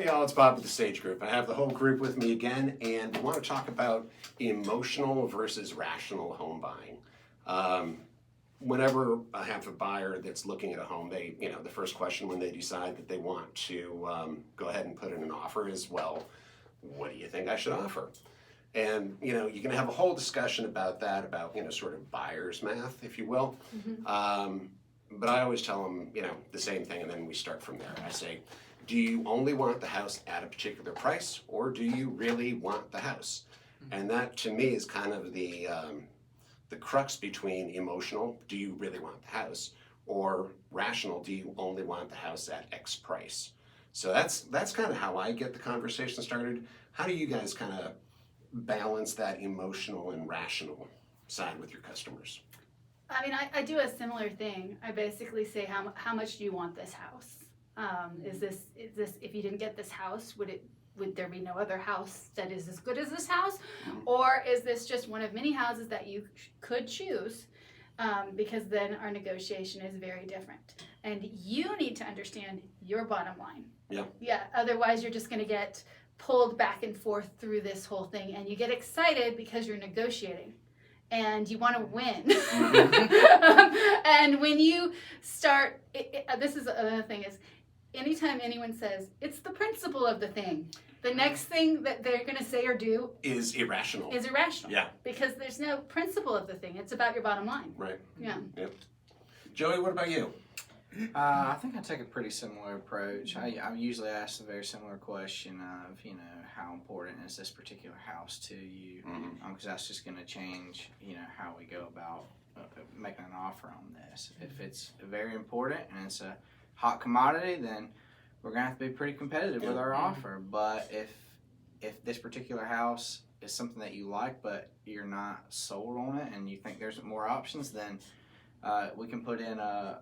Hey y'all, it's Bob with the Sage Group. I have the whole group with me again, and we want to talk about emotional versus rational home buying. Whenever I have a buyer that's looking at a home, the first question when they decide that they want to go ahead and put in an offer is, well, what do you think I should offer? And, you can have a whole discussion about that, about, sort of buyer's math, if you will. But I always tell them, the same thing, and then we start from there. I say, do you only want the house at a particular price, or do you really want the house? And that, to me, is kind of the crux between emotional, do you really want the house, or rational, do you only want the house at X price? So that's kind of how I get the conversation started. How do you guys kind of balance that emotional and rational side with your customers? I mean, I do a similar thing. I basically say, how much do you want this house? Is this if you didn't get this house, would there be no other house that is as good as this house? Or is this just one of many houses that you could choose? Because then our negotiation is very different. And you need to understand your bottom line. Yeah, otherwise you're just gonna get pulled back and forth through this whole thing, and you get excited because you're negotiating. And you want to win. And when you start, this is another thing is, anytime anyone says, it's the principle of the thing, the next thing that they're going to say or do Is irrational. Yeah. Because there's no principle of the thing. It's about your bottom line. Right. Yeah. Yep. Joey, what about you? I think I take a pretty similar approach. I usually ask a very similar question of, how important is this particular house to you? Because that's just going to change, how we go about making an offer on this. If it's very important and it's a hot commodity, then we're going to have to be pretty competitive with our offer. But if this particular house is something that you like, but you're not sold on it and you think there's more options, then we can put in a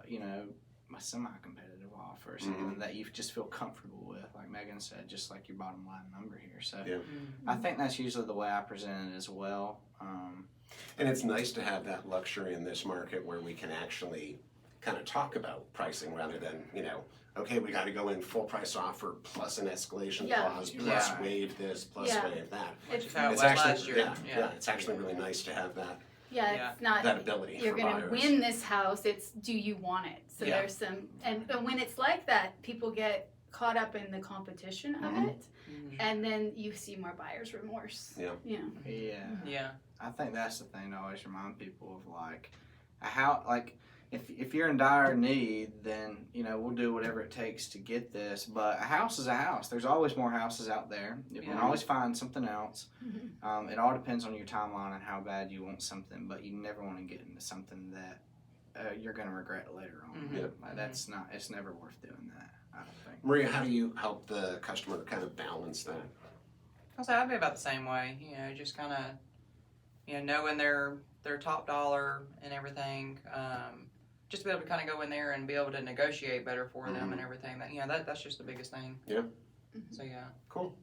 semi-competitive offer, something that you just feel comfortable with, like Megan said, just like your bottom line number here. So I think that's usually the way I present it as well. And it's nice to have that luxury in this market where we can actually kind of talk about pricing rather than, okay, we got to go in full price offer plus an escalation clause, plus waive this, plus waive that. Which is how it was actually, last year. It's actually really nice to have that. It's not that ability you're for going to buyers. win this house, it's do you want it? So there's some, and when it's like that, people get caught up in the competition of it, and then you see more buyer's remorse. Yeah. I think that's the thing to always remind people of, like, if you're in dire need, then, we'll do whatever it takes to get this. But a house is a house. There's always more houses out there. You can always find something else. It all depends on your timeline and how bad you want something, but you never want to get into something that you're going to regret later on. It's never worth doing that, I don't think. Maria, how do you help the customer kind of balance that? I'd be about the same way, just kind of, knowing their top dollar and everything, just to be able to kind of go in there and be able to negotiate better for them and everything. That's just the biggest thing. So Cool.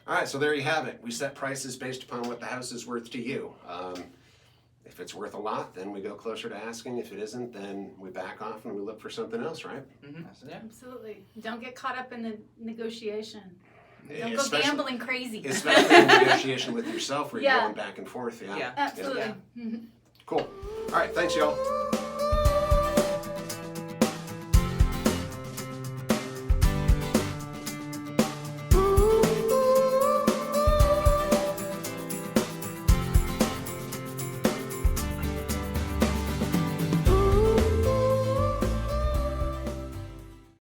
All right, so there you have it. We set prices based upon what the house is worth to you. If it's worth a lot, then we go closer to asking. If it isn't, then we back off and we look for something else, right? Absolutely. Don't get caught up in the negotiation. Don't go Especially- gambling crazy. Especially in negotiation with yourself where you're going back and forth. Absolutely. Cool. All right, thanks, y'all.